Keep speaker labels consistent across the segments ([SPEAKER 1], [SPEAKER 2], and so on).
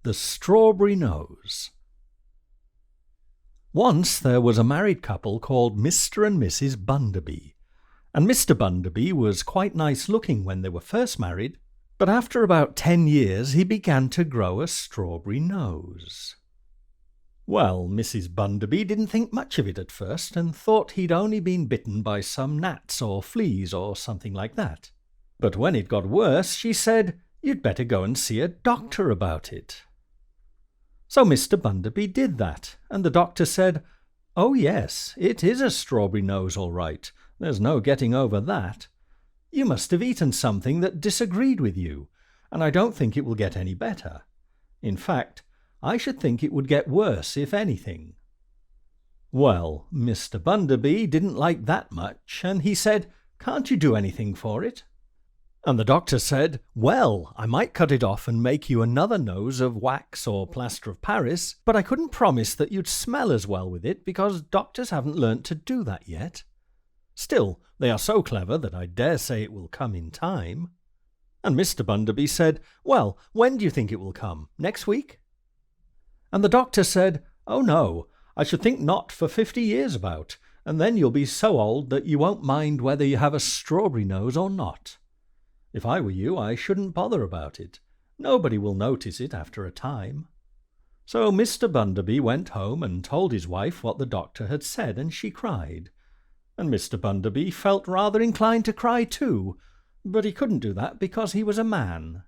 [SPEAKER 1] The Strawberry Nose. Once there was a married couple called Mr. and Mrs. Bunderby, and Mr. Bunderby was quite nice looking when they were first married, but after about 10 years he began to grow a strawberry nose. Well, Mrs. Bunderby didn't think much of it at first and thought he'd only been bitten by some gnats or fleas or something like that. But when it got worse, she said, "You'd better go and see a doctor about it." So Mr. Bunderby did that, and the doctor said, "Oh yes, it is a strawberry nose all right. There's no getting over that. You must have eaten something that disagreed with you, and I don't think it will get any better. In fact, I should think it would get worse, if anything." Well, Mr. Bunderby didn't like that much, and he said, "Can't you do anything for it?" And the doctor said, "Well, I might cut it off and make you another nose of wax or plaster of Paris, but I couldn't promise that you'd smell as well with it because doctors haven't learnt to do that yet. Still, they are so clever that I dare say it will come in time." And Mr. Bunderby said, "Well, when do you think it will come? Next week?" And the doctor said, "Oh no, I should think not for 50 years about, and then you'll be so old that you won't mind whether you have a strawberry nose or not. If I were you, I shouldn't bother about it. Nobody will notice it after a time." So Mr. Bunderby went home and told his wife what the doctor had said, and she cried. And Mr. Bunderby felt rather inclined to cry too, but he couldn't do that because he was a man.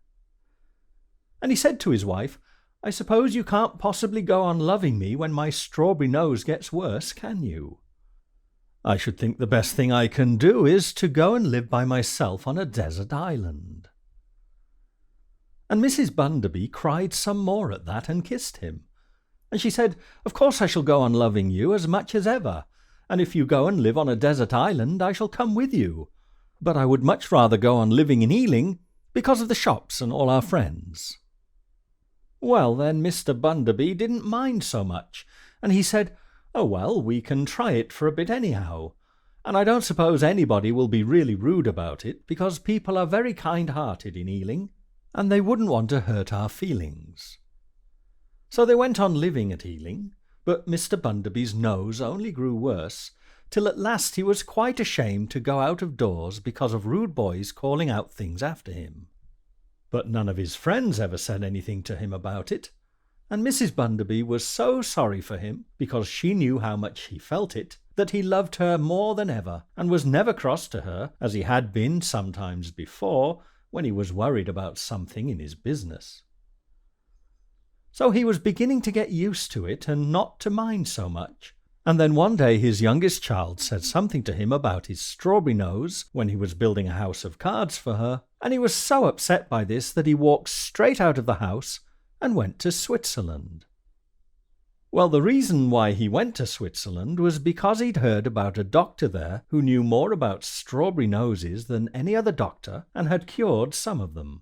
[SPEAKER 1] And he said to his wife, "I suppose you can't possibly go on loving me when my strawberry nose gets worse, can you? I should think the best thing I can do is to go and live by myself on a desert island." And Mrs. Bunderby cried some more at that and kissed him. And she said, "Of course I shall go on loving you as much as ever, and if you go and live on a desert island I shall come with you. But I would much rather go on living in Ealing because of the shops and all our friends." Well, then Mr. Bunderby didn't mind so much, and he said, "Oh well, we can try it for a bit anyhow, and I don't suppose anybody will be really rude about it because people are very kind-hearted in Ealing, and they wouldn't want to hurt our feelings." So they went on living at Ealing, but Mr. Bunderby's nose only grew worse, till at last he was quite ashamed to go out of doors because of rude boys calling out things after him. But none of his friends ever said anything to him about it, and Mrs. Bunderby was so sorry for him, because she knew how much he felt it, that he loved her more than ever, and was never cross to her, as he had been sometimes before, when he was worried about something in his business. So he was beginning to get used to it and not to mind so much. And then one day his youngest child said something to him about his strawberry nose when he was building a house of cards for her, and he was so upset by this that he walked straight out of the house and went to Switzerland. Well, the reason why he went to Switzerland was because he'd heard about a doctor there who knew more about strawberry noses than any other doctor and had cured some of them.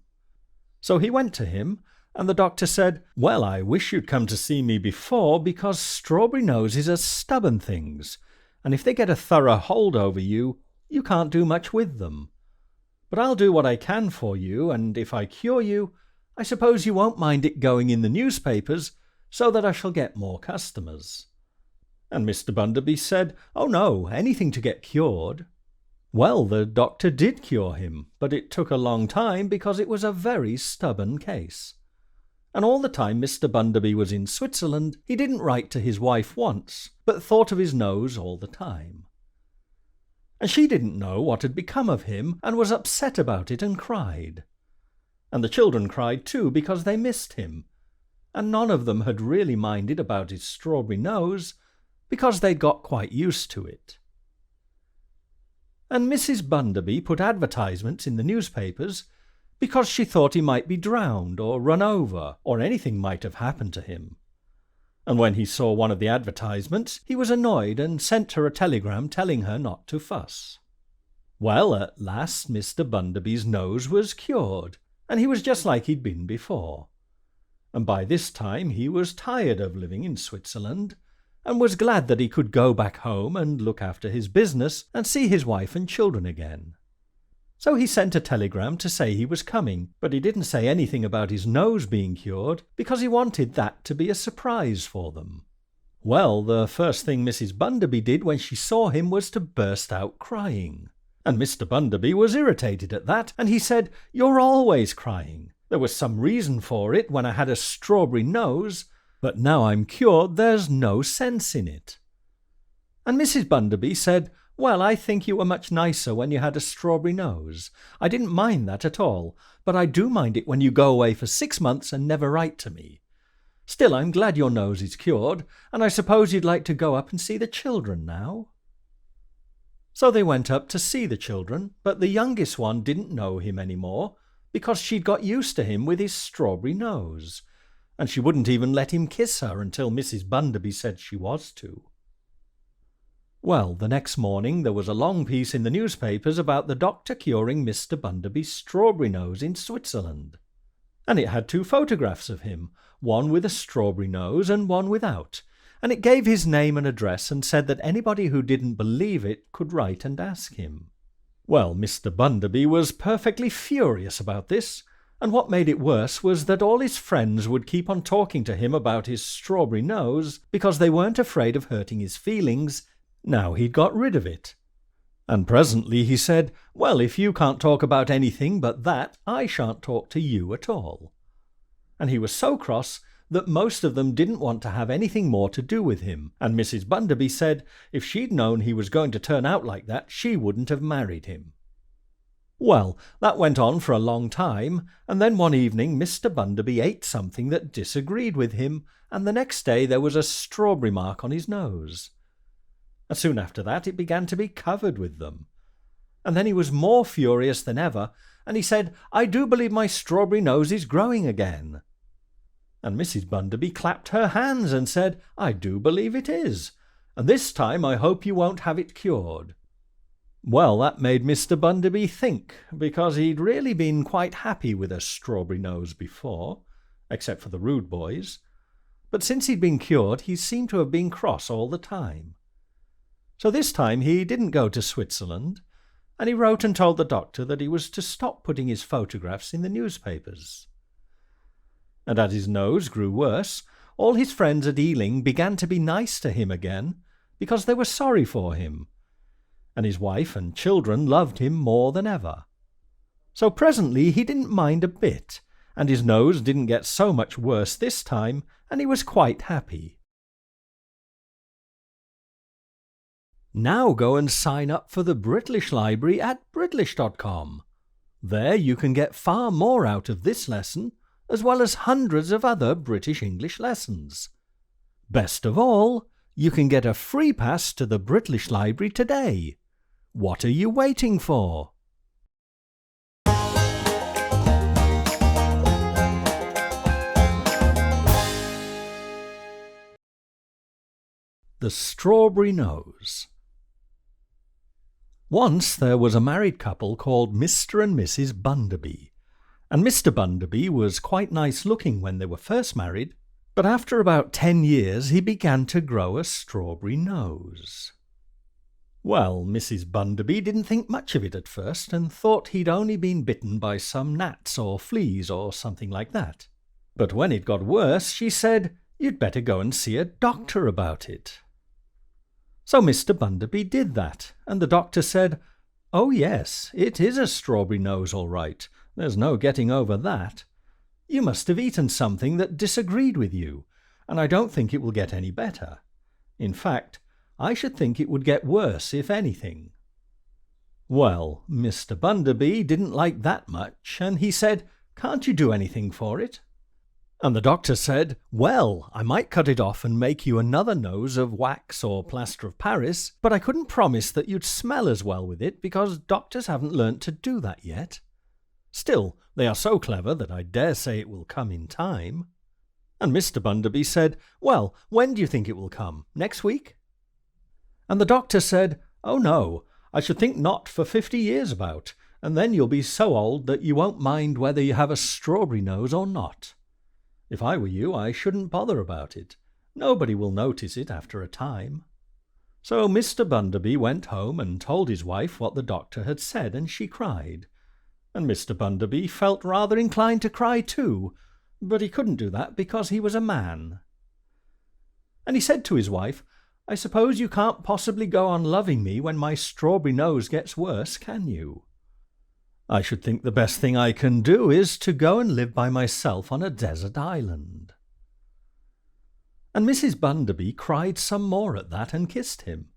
[SPEAKER 1] So he went to him, and the doctor said, "Well, I wish you'd come to see me before, because strawberry noses are stubborn things, and if they get a thorough hold over you, you can't do much with them. But I'll do what I can for you, and if I cure you, I suppose you won't mind it going in the newspapers, so that I shall get more customers." And Mr. Bunderby said, "Oh no, anything to get cured." Well, the doctor did cure him, but it took a long time because it was a very stubborn case. And all the time Mr. Bunderby was in Switzerland, he didn't write to his wife once, but thought of his nose all the time. And she didn't know what had become of him, and was upset about it and cried. And the children cried too because they missed him, and none of them had really minded about his strawberry nose because they'd got quite used to it. And Mrs. Bunderby put advertisements in the newspapers because she thought he might be drowned or run over, or anything might have happened to him. And when he saw one of the advertisements, he was annoyed and sent her a telegram telling her not to fuss. Well, at last Mr. Bunderby's nose was cured, and he was just like he'd been before. And by this time he was tired of living in Switzerland, and was glad that he could go back home and look after his business and see his wife and children again. So he sent a telegram to say he was coming, but he didn't say anything about his nose being cured because he wanted that to be a surprise for them. Well, the first thing Mrs. Bunderby did when she saw him was to burst out crying. And Mr. Bunderby was irritated at that, and he said, "You're always crying. There was some reason for it when I had a strawberry nose, but now I'm cured, there's no sense in it." And Mrs. Bunderby said, "Well, I think you were much nicer when you had a strawberry nose. I didn't mind that at all, but I do mind it when you go away for 6 months and never write to me. Still, I'm glad your nose is cured, and I suppose you'd like to go up and see the children now." So they went up to see the children, but the youngest one didn't know him any more, because she'd got used to him with his strawberry nose, and she wouldn't even let him kiss her until Mrs. Bunderby said she was to. Well, the next morning there was a long piece in the newspapers about the doctor curing Mr. Bunderby's strawberry nose in Switzerland. And it had 2 photographs of him, one with a strawberry nose and one without, and it gave his name and address and said that anybody who didn't believe it could write and ask him. Well, Mr. Bunderby was perfectly furious about this, and what made it worse was that all his friends would keep on talking to him about his strawberry nose because they weren't afraid of hurting his feelings now he'd got rid of it. And presently he said, "Well, if you can't talk about anything but that, I shan't talk to you at all." And he was so cross that most of them didn't want to have anything more to do with him, and Mrs. Bunderby said if she'd known he was going to turn out like that, she wouldn't have married him. Well, that went on for a long time, and then one evening Mr. Bunderby ate something that disagreed with him, and the next day there was a strawberry mark on his nose. And soon after that it began to be covered with them. And then he was more furious than ever, and he said, "I do believe my strawberry nose is growing again." And Mrs. Bunderby clapped her hands and said, "I do believe it is, and this time I hope you won't have it cured." Well, that made Mr. Bunderby think, because he'd really been quite happy with a strawberry nose before, except for the rude boys. But since he'd been cured, he seemed to have been cross all the time. So this time he didn't go to Switzerland, and he wrote and told the doctor that he was to stop putting his photographs in the newspapers. And as his nose grew worse, all his friends at Ealing began to be nice to him again, because they were sorry for him, and his wife and children loved him more than ever. So presently he didn't mind a bit, and his nose didn't get so much worse this time, and he was quite happy. Now go and sign up for the Britlish Library at Britlish.com. There you can get far more out of this lesson, as well as hundreds of other British English lessons. Best of all, you can get a free pass to the Britlish Library today. What are you waiting for? The Strawberry Nose. Once there was a married couple called Mr. and Mrs. Bunderby, and Mr. Bunderby was quite nice looking when they were first married, but after about 10 years he began to grow a strawberry nose. Well, Mrs. Bunderby didn't think much of it at first, and thought he'd only been bitten by some gnats or fleas or something like that. But when it got worse, she said, "You'd better go and see a doctor about it." So Mr. Bunderby did that, and the doctor said, "Oh yes, it is a strawberry nose all right. There's no getting over that. You must have eaten something that disagreed with you, and I don't think it will get any better. In fact, I should think it would get worse, if anything." Well, Mr. Bunderby didn't like that much, and he said, "Can't you do anything for it?" And the doctor said, "Well, I might cut it off and make you another nose of wax or plaster of Paris, but I couldn't promise that you'd smell as well with it, because doctors haven't learnt to do that yet. Still, they are so clever that I dare say it will come in time." And Mr. Bunderby said, "Well, when do you think it will come? Next week?" And the doctor said, "Oh no, I should think not for 50 years about, and then you'll be so old that you won't mind whether you have a strawberry nose or not. If I were you, I shouldn't bother about it. Nobody will notice it after a time." So Mr. Bunderby went home and told his wife what the doctor had said, and she cried. And Mr. Bunderby felt rather inclined to cry too, but he couldn't do that because he was a man. And he said to his wife, "I suppose you can't possibly go on loving me when my strawberry nose gets worse, can you? I should think the best thing I can do is to go and live by myself on a desert island." And Mrs. Bunderby cried some more at that and kissed him.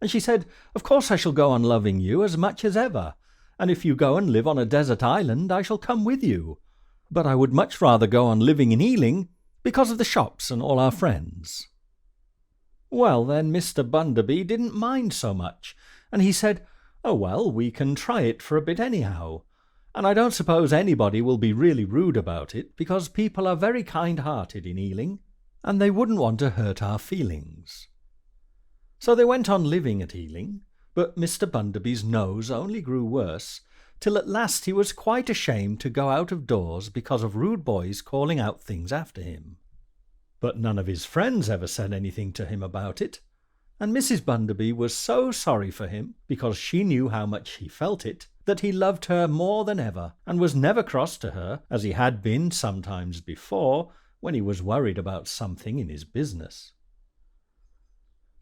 [SPEAKER 1] And she said, "Of course I shall go on loving you as much as ever, and if you go and live on a desert island I shall come with you. But I would much rather go on living in Ealing because of the shops and all our friends." Well, then Mr. Bunderby didn't mind so much, and he said, "Oh, well, we can try it for a bit anyhow, and I don't suppose anybody will be really rude about it, because people are very kind-hearted in Ealing, and they wouldn't want to hurt our feelings." So they went on living at Ealing, but Mr. Bunderby's nose only grew worse, till at last he was quite ashamed to go out of doors because of rude boys calling out things after him. But none of his friends ever said anything to him about it, and Mrs. Bunderby was so sorry for him, because she knew how much he felt it, that he loved her more than ever, and was never cross to her, as he had been sometimes before, when he was worried about something in his business.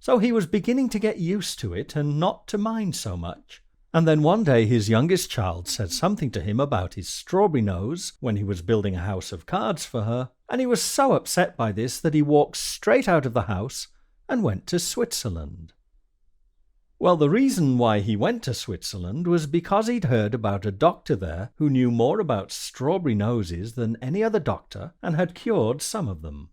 [SPEAKER 1] So he was beginning to get used to it and not to mind so much. And then one day his youngest child said something to him about his strawberry nose when he was building a house of cards for her, and he was so upset by this that he walked straight out of the house and went to Switzerland. Well, the reason why he went to Switzerland was because he'd heard about a doctor there who knew more about strawberry noses than any other doctor and had cured some of them.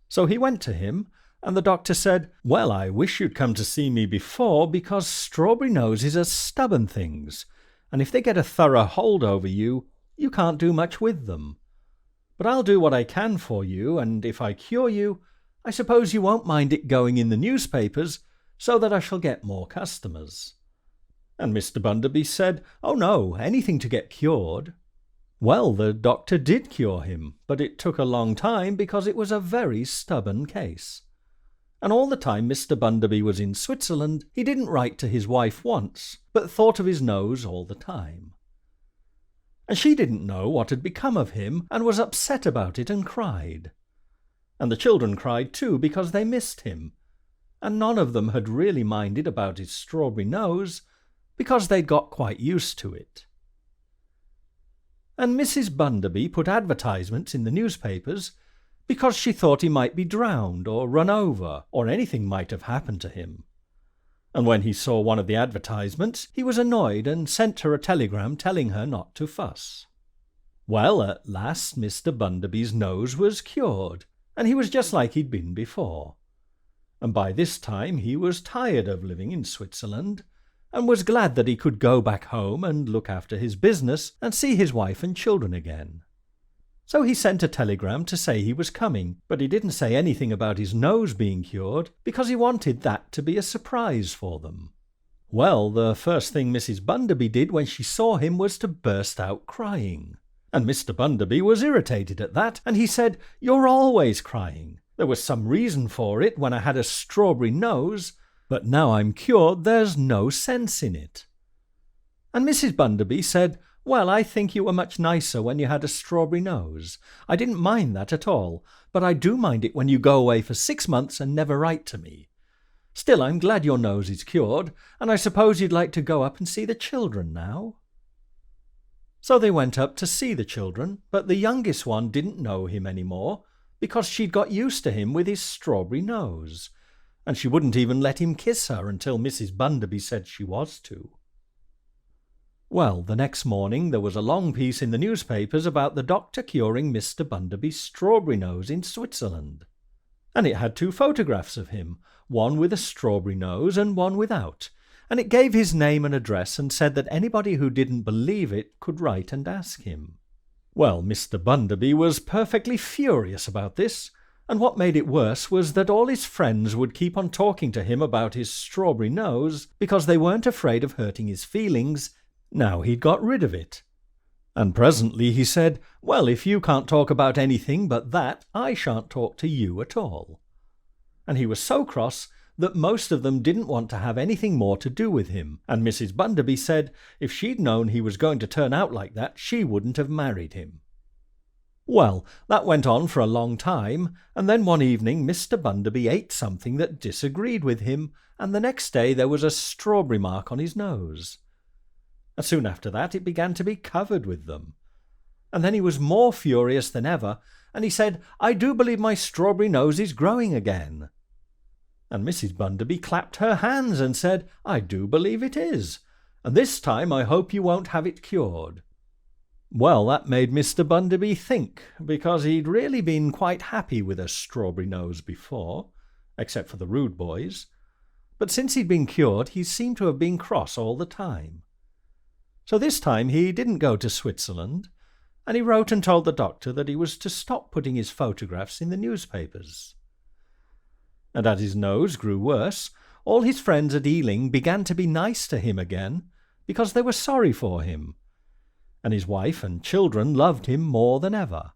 [SPEAKER 1] So he went to him, and the doctor said, "Well, I wish you'd come to see me before, because strawberry noses are stubborn things, and if they get a thorough hold over you, you can't do much with them. But I'll do what I can for you, and if I cure you, I suppose you won't mind it going in the newspapers, so that I shall get more customers." And Mr. Bunderby said, "Oh no, anything to get cured." Well, the doctor did cure him, but it took a long time because it was a very stubborn case. And all the time Mr. Bunderby was in Switzerland, he didn't write to his wife once, but thought of his nose all the time. And she didn't know what had become of him, and was upset about it and cried. And the children cried too, because they missed him, and none of them had really minded about his strawberry nose, because they'd got quite used to it. And Mrs. Bunderby put advertisements in the newspapers, because she thought he might be drowned or run over, or anything might have happened to him. And when he saw one of the advertisements, he was annoyed and sent her a telegram telling her not to fuss. Well, at last Mr. Bunderby's nose was cured, and he was just like he'd been before. And by this time he was tired of living in Switzerland, and was glad that he could go back home and look after his business and see his wife and children again. So he sent a telegram to say he was coming, but he didn't say anything about his nose being cured, because he wanted that to be a surprise for them. Well, the first thing Mrs. Bunderby did when she saw him was to burst out crying. And Mr. Bunderby was irritated at that, and he said, "You're always crying. There was some reason for it when I had a strawberry nose, but now I'm cured there's no sense in it." And Mrs. Bunderby said, "Well, I think you were much nicer when you had a strawberry nose. I didn't mind that at all, but I do mind it when you go away for 6 months and never write to me. Still, I'm glad your nose is cured, and I suppose you'd like to go up and see the children now." So they went up to see the children, but the youngest one didn't know him any more, because she'd got used to him with his strawberry nose, and she wouldn't even let him kiss her until Mrs. Bunderby said she was to. Well, the next morning there was a long piece in the newspapers about the doctor curing Mr. Bunderby's strawberry nose in Switzerland. And it had 2 photographs of him, one with a strawberry nose and one without, and it gave his name and address and said that anybody who didn't believe it could write and ask him. Well, Mr. Bunderby was perfectly furious about this, and what made it worse was that all his friends would keep on talking to him about his strawberry nose because they weren't afraid of hurting his feelings now he'd got rid of it. And presently he said, "Well, if you can't talk about anything but that, I shan't talk to you at all." And he was so cross that most of them didn't want to have anything more to do with him, and Mrs. Bunderby said if she'd known he was going to turn out like that, she wouldn't have married him. Well, that went on for a long time, and then one evening Mr. Bunderby ate something that disagreed with him, and the next day there was a strawberry mark on his nose. And soon after that it began to be covered with them. And then he was more furious than ever, and he said, "I do believe my strawberry nose is growing again." And Mrs. Bunderby clapped her hands and said, "I do believe it is, and this time I hope you won't have it cured." Well, that made Mr. Bunderby think, because he'd really been quite happy with a strawberry nose before, except for the rude boys. But since he'd been cured, he seemed to have been cross all the time. So this time he didn't go to Switzerland, and he wrote and told the doctor that he was to stop putting his photographs in the newspapers. And as his nose grew worse, all his friends at Ealing began to be nice to him again, because they were sorry for him, and his wife and children loved him more than ever.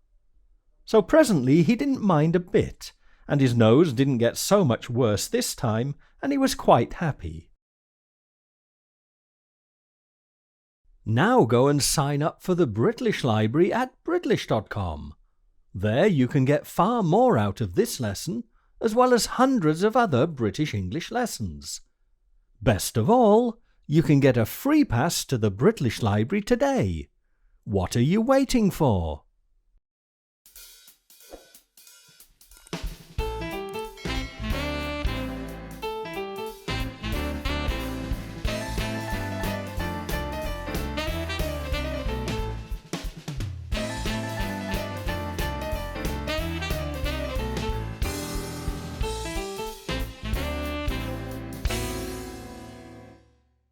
[SPEAKER 1] So presently he didn't mind a bit, and his nose didn't get so much worse this time, and he was quite happy. Now go and sign up for the Britlish Library at Britlish.com. There you can get far more out of this lesson, as well as hundreds of other British English lessons. Best of all, you can get a free pass to the Britlish Library today. What are you waiting for?